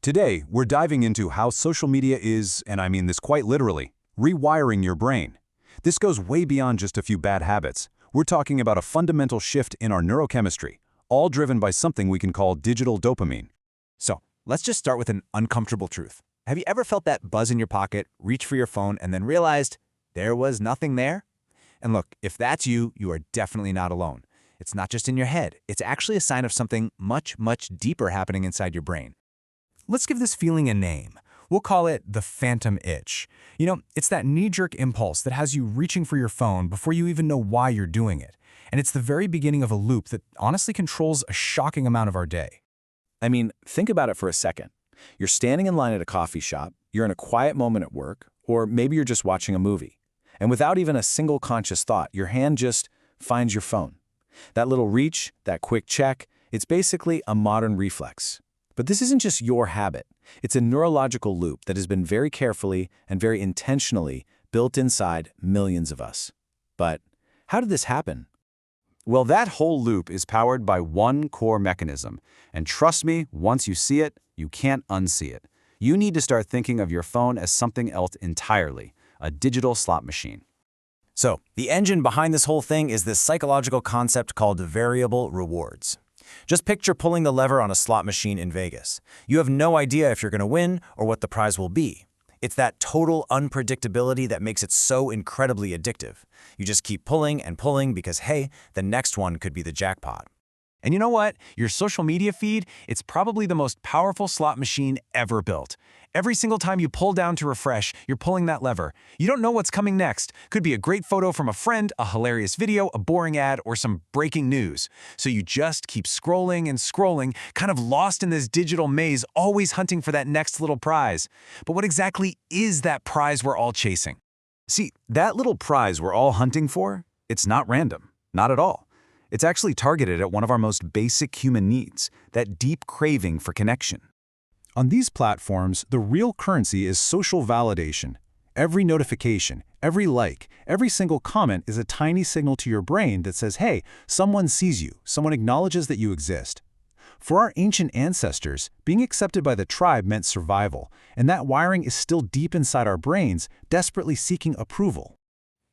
Today, we're diving into how social media is, and I mean this quite literally, rewiring your brain. This goes way beyond just a few bad habits. We're talking about a fundamental shift in our neurochemistry, all driven by something we can call digital dopamine. So, let's just start with an uncomfortable truth. Have you ever felt that buzz in your pocket, reached for your phone, and then realized there was nothing there? And look, if that's you, you are definitely not alone. It's not just in your head. It's actually a sign of something much, much deeper happening inside your brain. Let's give this feeling a name. We'll call it the phantom itch. You know, it's that knee-jerk impulse that has you reaching for your phone before you even know why you're doing it. And it's the very beginning of a loop that honestly controls a shocking amount of our day. I mean, think about it for a second. You're standing in line at a coffee shop, you're in a quiet moment at work, or maybe you're just watching a movie. And without even a single conscious thought, your hand just finds your phone. That little reach, that quick check, it's basically a modern reflex. But this isn't just your habit. It's a neurological loop that has been very carefully and very intentionally built inside millions of us. But how did this happen? Well, that whole loop is powered by one core mechanism. And trust me, once you see it, you can't unsee it. You need to start thinking of your phone as something else entirely, a digital slot machine. So, the engine behind this whole thing is this psychological concept called variable rewards. Just picture pulling the lever on a slot machine in Vegas. You have no idea if you're going to win or what the prize will be. It's that total unpredictability that makes it so incredibly addictive. You just keep pulling and pulling because, hey, the next one could be the jackpot. And you know what? Your social media feed, it's probably the most powerful slot machine ever built. Every single time you pull down to refresh, you're pulling that lever. You don't know what's coming next. Could be a great photo from a friend, a hilarious video, a boring ad, or some breaking news. So you just keep scrolling and scrolling, kind of lost in this digital maze, always hunting for that next little prize. But what exactly is that prize we're all chasing? See, that little prize we're all hunting for, it's not random, not at all. It's actually targeted at one of our most basic human needs, that deep craving for connection. On these platforms, the real currency is social validation. Every notification, every like, every single comment is a tiny signal to your brain that says, hey, someone sees you, someone acknowledges that you exist. For our ancient ancestors, being accepted by the tribe meant survival, and that wiring is still deep inside our brains, desperately seeking approval.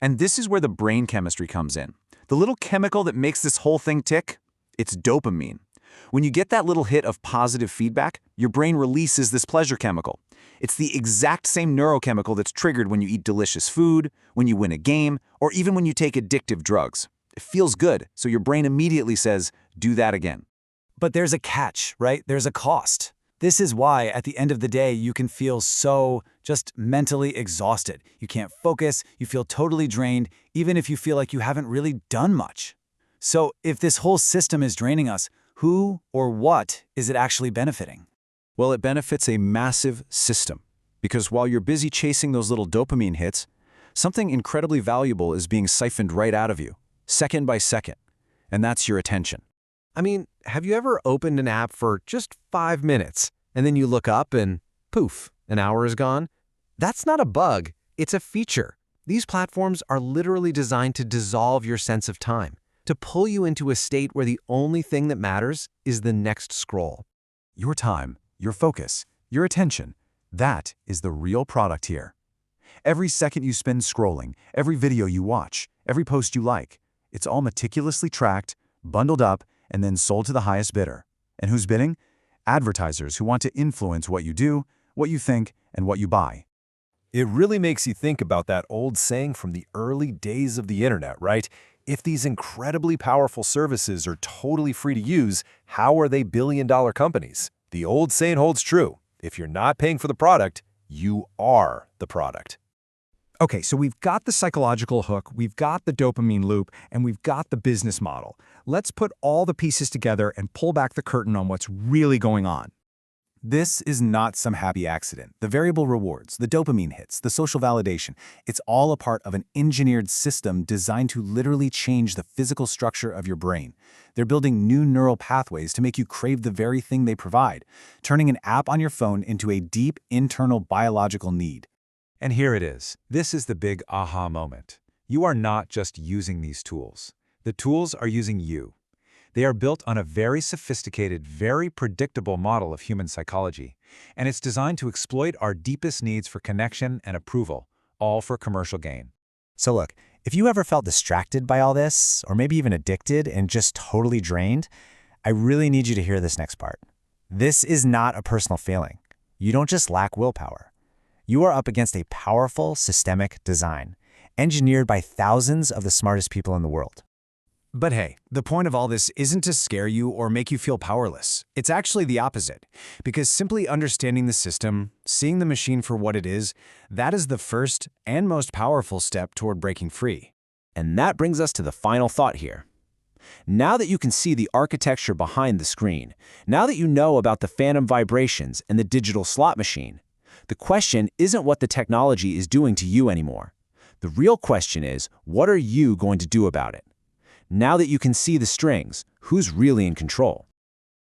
And this is where the brain chemistry comes in. The little chemical that makes this whole thing tick, it's dopamine. When you get that little hit of positive feedback, your brain releases this pleasure chemical. It's the exact same neurochemical that's triggered when you eat delicious food, when you win a game, or even when you take addictive drugs. It feels good, so your brain immediately says, do that again. But there's a catch, right? There's a cost. This is why, at the end of the day, you can feel so just mentally exhausted. You can't focus, you feel totally drained, even if you feel like you haven't really done much. So if this whole system is draining us, who or what is it actually benefiting? Well, it benefits a massive system. Because while you're busy chasing those little dopamine hits, something incredibly valuable is being siphoned right out of you, second by second. And that's your attention. I mean, have you ever opened an app for just 5 minutes, and then you look up and poof, an hour is gone? That's not a bug, it's a feature. These platforms are literally designed to dissolve your sense of time, to pull you into a state where the only thing that matters is the next scroll. Your time, your focus, your attention, that is the real product here. Every second you spend scrolling, every video you watch, every post you like, it's all meticulously tracked, bundled up, and then sold to the highest bidder. And who's bidding? Advertisers who want to influence what you do, what you think, and what you buy. It really makes you think about that old saying from the early days of the internet, right? If these incredibly powerful services are totally free to use, how are they billion-dollar companies? The old saying holds true. If you're not paying for the product, you are the product. Okay, so we've got the psychological hook, we've got the dopamine loop, and we've got the business model. Let's put all the pieces together and pull back the curtain on what's really going on. This is not some happy accident. The variable rewards, the dopamine hits, the social validation, it's all a part of an engineered system designed to literally change the physical structure of your brain. They're building new neural pathways to make you crave the very thing they provide, turning an app on your phone into a deep internal biological need. And here it is. This is the big aha moment. You are not just using these tools. The tools are using you. They are built on a very sophisticated, very predictable model of human psychology, and it's designed to exploit our deepest needs for connection and approval, all for commercial gain. So look, if you ever felt distracted by all this, or maybe even addicted and just totally drained, I really need you to hear this next part. This is not a personal failing. You don't just lack willpower. You are up against a powerful systemic design, engineered by thousands of the smartest people in the world. But hey, the point of all this isn't to scare you or make you feel powerless. It's actually the opposite. Because simply understanding the system, seeing the machine for what it is, that is the first and most powerful step toward breaking free. And that brings us to the final thought here. Now that you can see the architecture behind the screen, now that you know about the phantom vibrations and the digital slot machine, the question isn't what the technology is doing to you anymore. The real question is, what are you going to do about it? Now that you can see the strings, who's really in control?